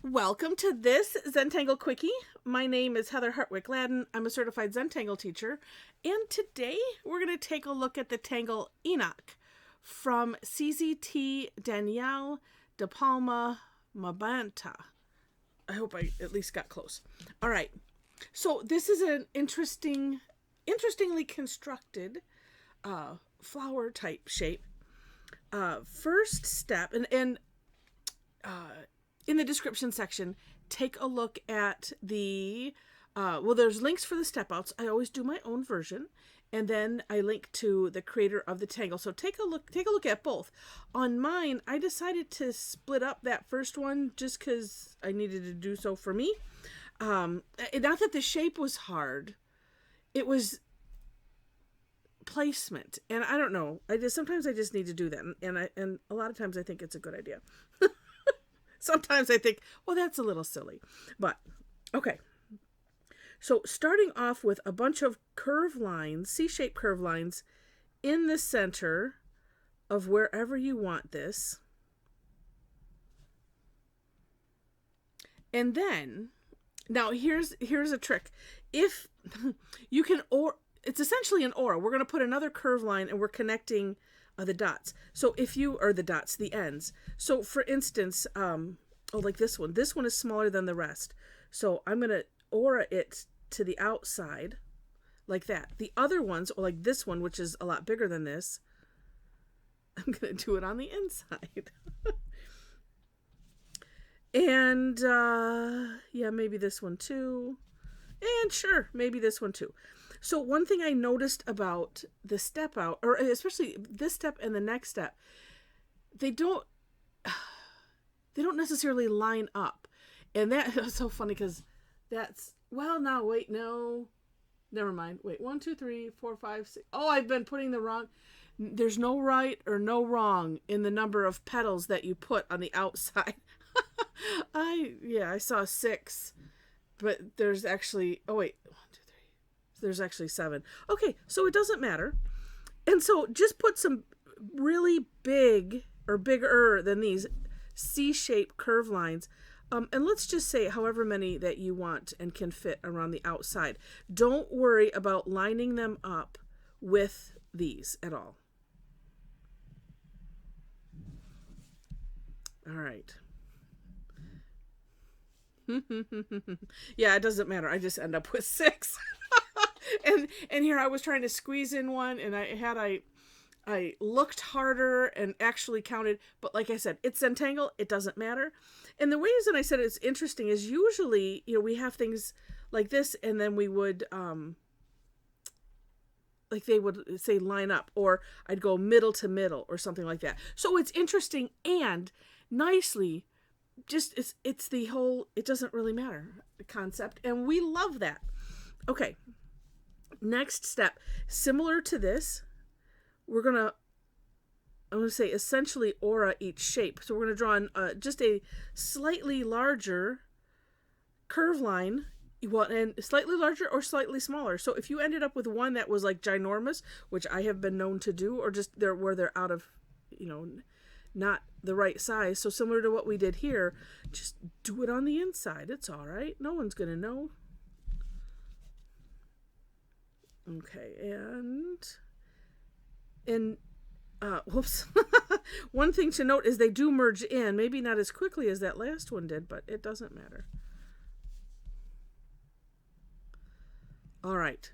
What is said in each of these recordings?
Welcome to this Zentangle Quickie. My name is Heather Hartwick Gladden. I'm a certified Zentangle teacher. And today we're going to take a look at the Tangle Enoc from CZT Danielle DePalma-Mabanta. I hope I at least got close. All right. So this is an interestingly constructed flower type shape. First step, and in the description section, take a look at the, there's links for the step outs. I always do my own version. And then I link to the creator of the Tangle. So take a look at both. On mine, I decided to split up that first one just because I needed to do so for me. Not that the shape was hard. It was placement. And I don't know. Sometimes I just need to do that. And a lot of times I think it's a good idea. Sometimes I think, well, that's a little silly. But, okay. So starting off with a bunch of curve lines, C-shaped curve lines, in the center of wherever you want this. And then, now here's a trick. If you can, or it's essentially an or. We're going to put another curve line and we're connecting the dots. So if you, or the dots, the ends. So for instance, like this one is smaller than the rest. So I'm going to aura it to the outside like that. The other ones, or like this one, which is a lot bigger than this, I'm going to do it on the inside. And, yeah, maybe this one too. And sure, maybe this one too. So one thing I noticed about the step out, or especially this step and the next step, they don't necessarily line up. And that is so funny because that's, well, now, wait, no, never mind. Wait, 1, 2, 3, 4, 5, 6. Oh, I've been putting the wrong, there's no right or no wrong in the number of petals that you put on the outside. I saw 6, but there's actually, oh wait, 1, 2, 3, there's actually 7. Okay, so it doesn't matter. And so just put some really big or bigger than these C-shaped curve lines. And let's just say however many that you want and can fit around the outside. Don't worry about lining them up with these at all. All right. Yeah, it doesn't matter. I just end up with 6. and here I was trying to squeeze in one, and I looked harder and actually counted, but like I said, it's Zentangle, it doesn't matter. And the reason I said it's interesting is usually, we have things like this, and then we would, like they would say line up, or I'd go middle to middle or something like that. So it's interesting and nicely, just it's the whole, it doesn't really matter concept, and we love that. Okay, next step, similar to this, I'm going to say essentially aura each shape. So we're going to draw just a slightly larger curve line, and slightly larger or slightly smaller. So if you ended up with one that was like ginormous, which I have been known to do, or just where they're out of, not the right size. So similar to what we did here, just do it on the inside. It's all right. No one's going to know. Okay, and whoops. One thing to note is they do merge in, maybe not as quickly as that last one did, but it doesn't matter. All right.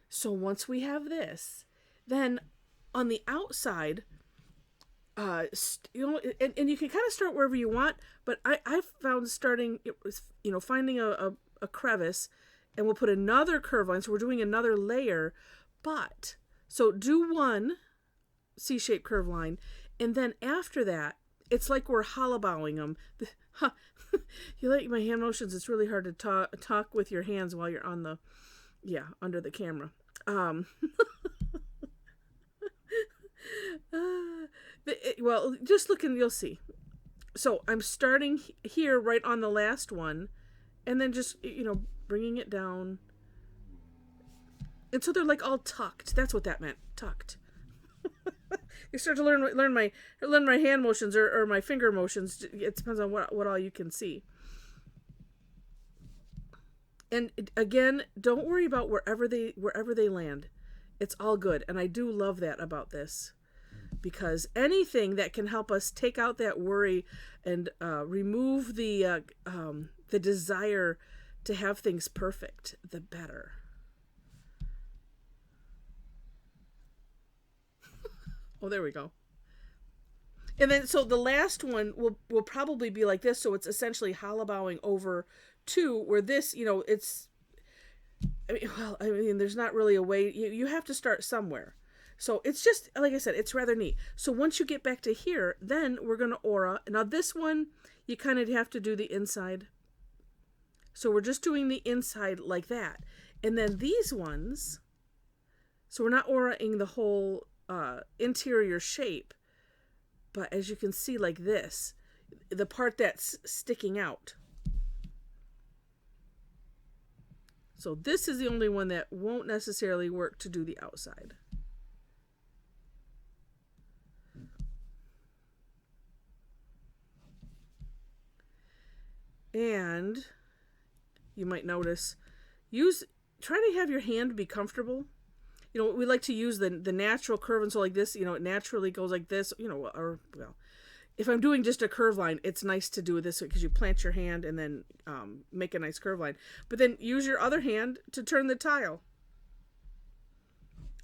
So once we have this, then on the outside, and you can kind of start wherever you want, but I found starting, finding a crevice, and we'll put another curve line. So we're doing another layer, so do one C-shaped curve line, and then after that, it's like we're hollowbowing them. You like my hand motions? It's really hard to talk with your hands while you're on the, under the camera. Well, just look and you'll see. So I'm starting here right on the last one, and then just, bringing it down. And so they're like all tucked. That's what that meant. Tucked. You start to learn my hand motions or my finger motions. It depends on what all you can see. And again, don't worry about wherever they land. It's all good. And I do love that about this, because anything that can help us take out that worry and remove the desire to have things perfect, the better. Oh, there we go. And then, so the last one will probably be like this. So it's essentially hollow bowing over to where this, it's, I mean, there's not really a way. You have to start somewhere. So it's just, like I said, it's rather neat. So once you get back to here, then we're going to aura. Now this one, you kind of have to do the inside. So we're just doing the inside like that. And then these ones, so we're not auraing the whole interior shape. But as you can see, like this, the part that's sticking out. So this is the only one that won't necessarily work to do the outside. And you might notice, try to have your hand be comfortable. We like to use the natural curve, and so like this, it naturally goes like this, or, well, if I'm doing just a curve line, it's nice to do this because you plant your hand and then make a nice curve line. But then use your other hand to turn the tile.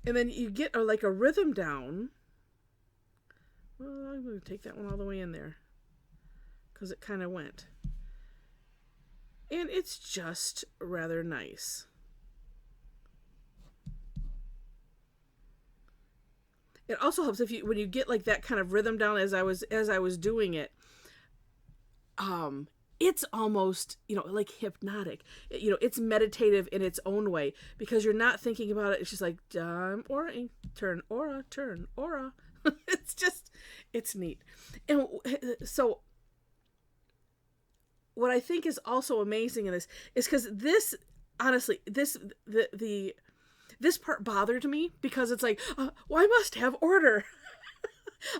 And then you get like a rhythm down. Well, I'm going to take that one all the way in there because it kind of went. And it's just rather nice. It also helps when you get like that kind of rhythm down as I was doing it. It's almost, like hypnotic. It's meditative in its own way because you're not thinking about it. It's just like aura, turn aura, turn aura. It's neat. And so what I think is also amazing in this is because this, honestly, this part bothered me because it's like, well, I must have order.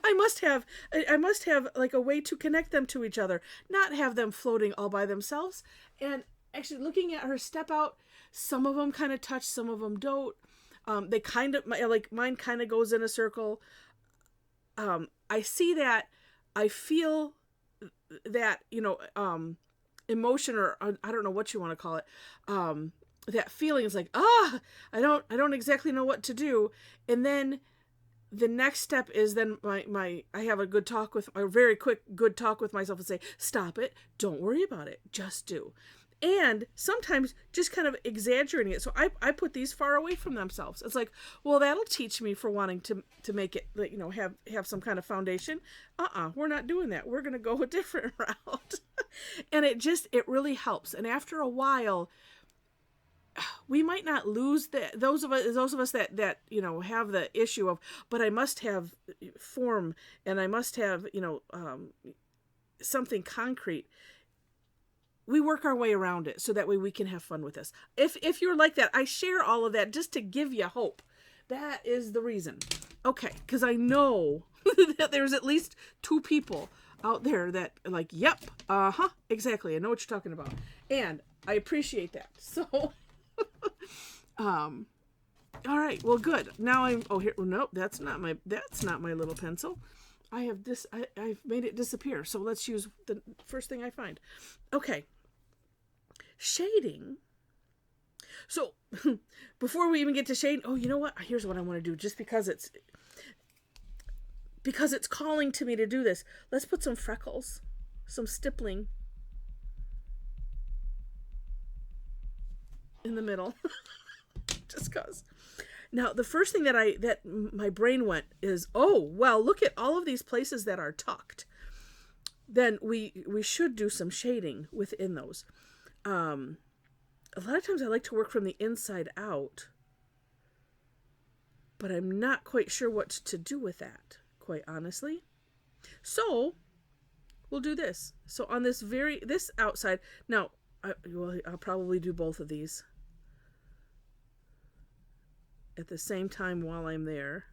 I must have like a way to connect them to each other, not have them floating all by themselves. And actually looking at her step out, some of them kind of touch, some of them don't. They kind of, like mine kind of goes in a circle. I see that, I feel that, emotion, or I don't know what you want to call it. That feeling is like, I don't exactly know what to do. And then the next step is then I have a very quick good talk with myself and say, stop it. Don't worry about it. Just do. And sometimes just kind of exaggerating it. So I put these far away from themselves. It's like, well, that'll teach me for wanting to make it, have some kind of foundation. We're not doing that. We're going to go a different route. And it really helps. And after a while, we might not lose those of us that have the issue of, but I must have form and I must have, something concrete. We work our way around it so that way we can have fun with this. If you're like that, I share all of that just to give you hope. That is the reason. Okay, because I know that there's at least 2 people out there that are like, yep, exactly. I know what you're talking about. And I appreciate that. So, all right, well, good. Now nope, that's not my little pencil. I've made it disappear. So let's use the first thing I find. Okay. Shading. So before we even get to shading, you know what? Here's what I want to do, just because it's calling to me to do this. Let's put some freckles, some stippling in the middle. Just cause. Now, the first thing that my brain went is, well, look at all of these places that are tucked. Then we should do some shading within those. A lot of times I like to work from the inside out, but I'm not quite sure what to do with that, quite honestly. So we'll do this. So on this outside, now I'll probably do both of these at the same time while I'm there.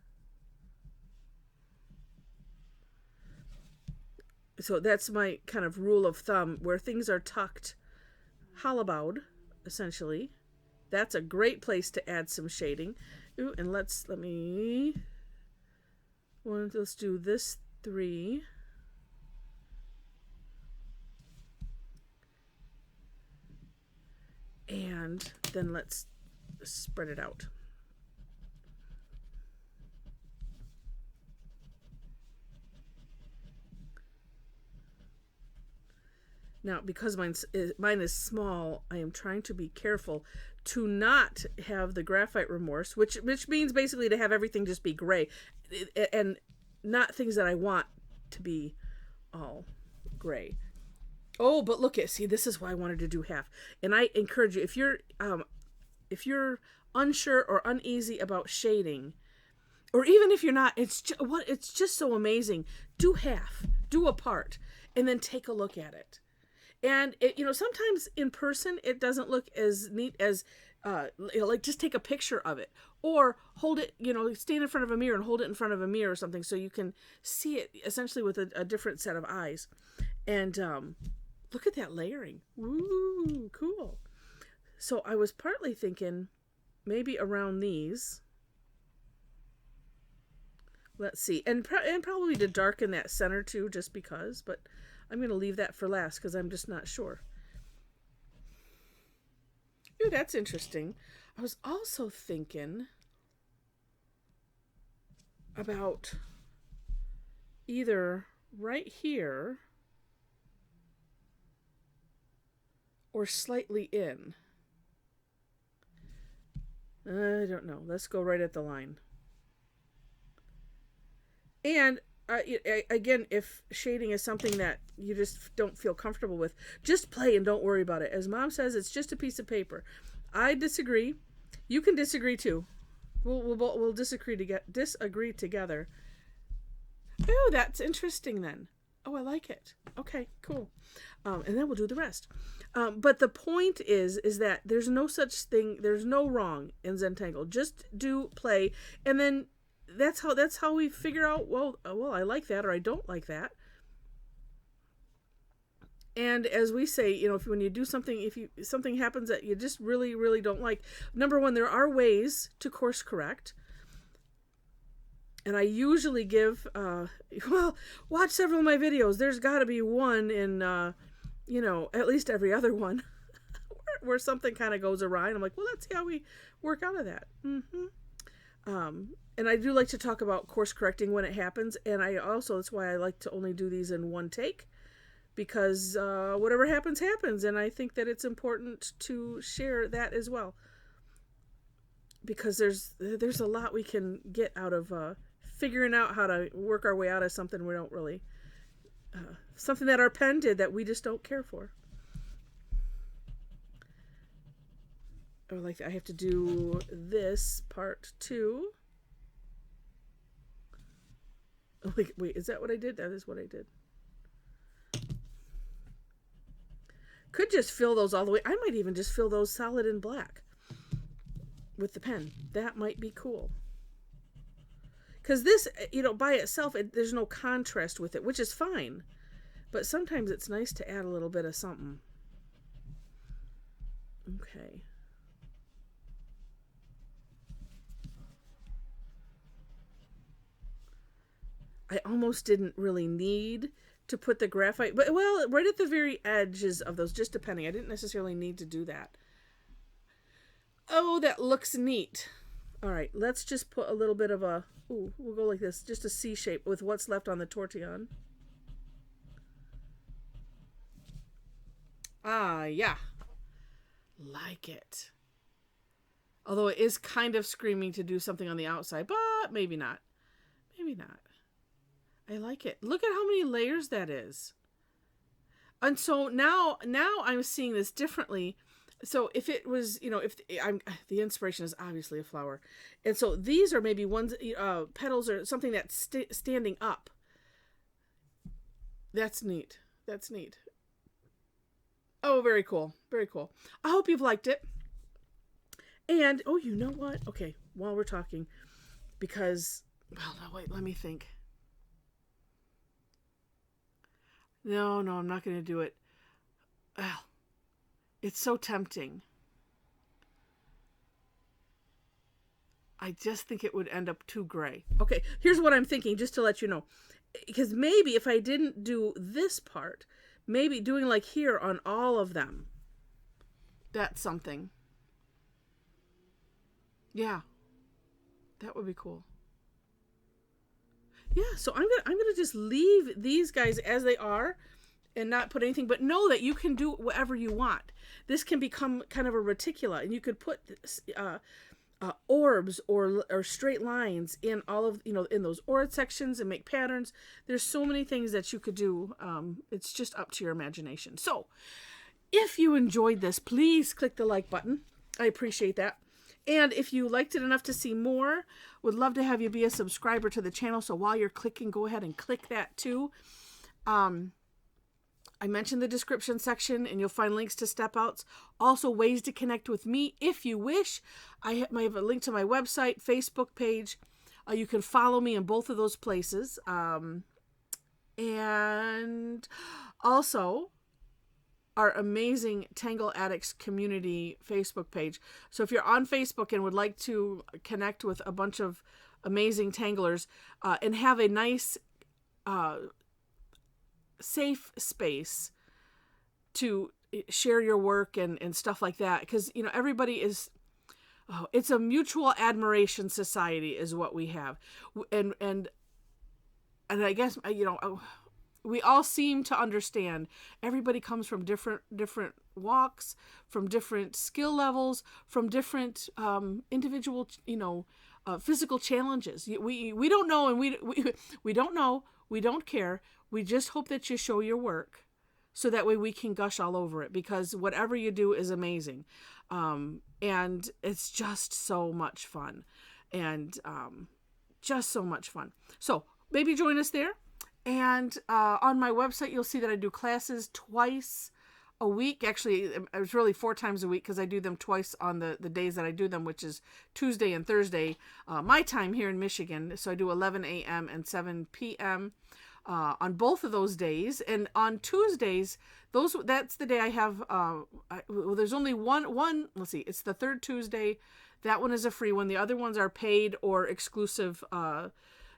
So that's my kind of rule of thumb. Where things are tucked, hollow bowed, essentially. That's a great place to add some shading. Ooh, and let's do this 3. And then let's spread it out. Now, because mine is small, I am trying to be careful to not have the graphite remorse, which means basically to have everything just be gray, and not things that I want to be all gray. Oh, but look see, this is why I wanted to do half. And I encourage you, if you're unsure or uneasy about shading, or even if you're not, it's just so amazing. Do half, do a part, and then take a look at it. And sometimes in person it doesn't look as neat as like just take a picture of it, or hold it, stand in front of a mirror and hold it in front of a mirror or something, so you can see it essentially with a different set of eyes. And look at that layering. Ooh, cool. So I was partly thinking maybe around these. Let's see, and probably to darken that center too, just because, but I'm going to leave that for last because I'm just not sure. Ooh, that's interesting. I was also thinking about either right here or slightly in. I don't know. Let's go right at the line. And again, if shading is something that you just don't feel comfortable with, just play and don't worry about it. As Mom says, it's just a piece of paper. I disagree. You can disagree too. We'll disagree together. Oh, that's interesting then. Oh, I like it. Okay, cool. And then we'll do the rest. But the point is that there's no such thing. There's no wrong in Zentangle. Just do, play, and then that's how we figure out, well, I like that or I don't like that. And as we say, when you do something, if something happens that you just really, really don't like, number one, there are ways to course correct. And I usually give, watch several of my videos. There's got to be one in, at least every other one where something kind of goes awry. And I'm like, well, let's see how we work out of that. And I do like to talk about course correcting when it happens. And that's why I like to only do these in one take, because whatever happens, happens. And I think that it's important to share that as well, because there's a lot we can get out of figuring out how to work our way out of something we don't really, something that our pen did that we just don't care for. Oh, like I have to do this part too. Wait, is that what I did? That is what I did. Could just fill those all the way. I might even just fill those solid in black with the pen. That might be cool. Because this, by itself, there's no contrast with it, which is fine. But sometimes it's nice to add a little bit of something. Okay. I almost didn't really need to put the graphite, but right at the very edges of those, just depending. I didn't necessarily need to do that. Oh, that looks neat. All right, let's just put a little bit of we'll go like this, just a C shape with what's left on the tortillon. Ah, yeah. Like it. Although it is kind of screaming to do something on the outside, but maybe not. Maybe not. I like it. Look at how many layers that is. And so now I'm seeing this differently. So if it was, the inspiration is obviously a flower. And so these are maybe ones, petals or something that's standing up. That's neat. That's neat. Oh, very cool. Very cool. I hope you've liked it. And, you know what? Okay, while we're talking, because, no, wait, let me think. No, I'm not going to do it. Well, it's so tempting. I just think it would end up too gray. Okay, here's what I'm thinking, just to let you know. Because maybe if I didn't do this part, maybe doing like here on all of them, that's something. Yeah, that would be cool. Yeah, so I'm gonna just leave these guys as they are and not put anything, but know that you can do whatever you want. This can become kind of a reticula, and you could put orbs or straight lines in all of, in those orbit sections and make patterns. There's so many things that you could do. It's just up to your imagination. So if you enjoyed this, please click the like button. I appreciate that. And if you liked it enough to see more, would love to have you be a subscriber to the channel. So while you're clicking, go ahead and click that too. I mentioned the description section, and you'll find links to step outs. Also, ways to connect with me if you wish. I have a link to my website, Facebook page. You can follow me in both of those places. And also our amazing Tangle Addicts community Facebook page. So if you're on Facebook and would like to connect with a bunch of amazing tanglers and have a nice safe space to share your work and stuff like that, because everybody is it's a mutual admiration society is what we have, and I guess we all seem to understand everybody comes from different walks, from different skill levels, from different individual physical challenges. We don't know, and we don't know, we don't care. We just hope that you show your work so that way we can gush all over it, because whatever you do is amazing. And it's just so much fun, and just so much fun. So maybe join us there. And on my website, you'll see that I do classes twice a week. Actually, it's really 4 times a week, because I do them twice on the days that I do them, which is Tuesday and Thursday, my time here in Michigan. So I do 11 a.m. and 7 p.m. On both of those days. And on Tuesdays, that's the day I have, there's only one, let's see, it's the third Tuesday. That one is a free one. The other ones are paid or exclusive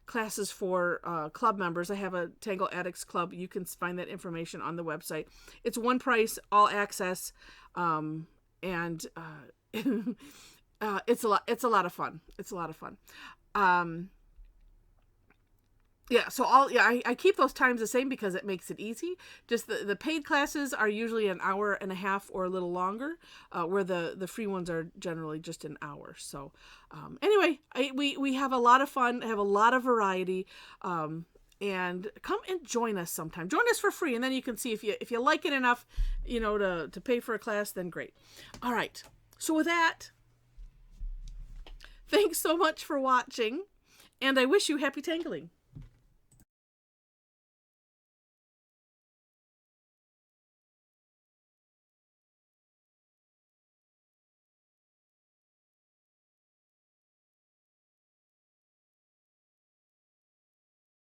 classes for club members. I have a Tangle Addicts Club. You can find that information on the website. It's one price, all access, and it's a lot of fun. It's a lot of fun. Yeah, so I keep those times the same because it makes it easy. Just the paid classes are usually an hour and a half or a little longer, where the free ones are generally just an hour. So anyway, we have a lot of fun, have a lot of variety, and come and join us sometime. Join us for free, and then you can see if you like it enough, to pay for a class, then great. All right, so with that, thanks so much for watching, and I wish you happy tangling.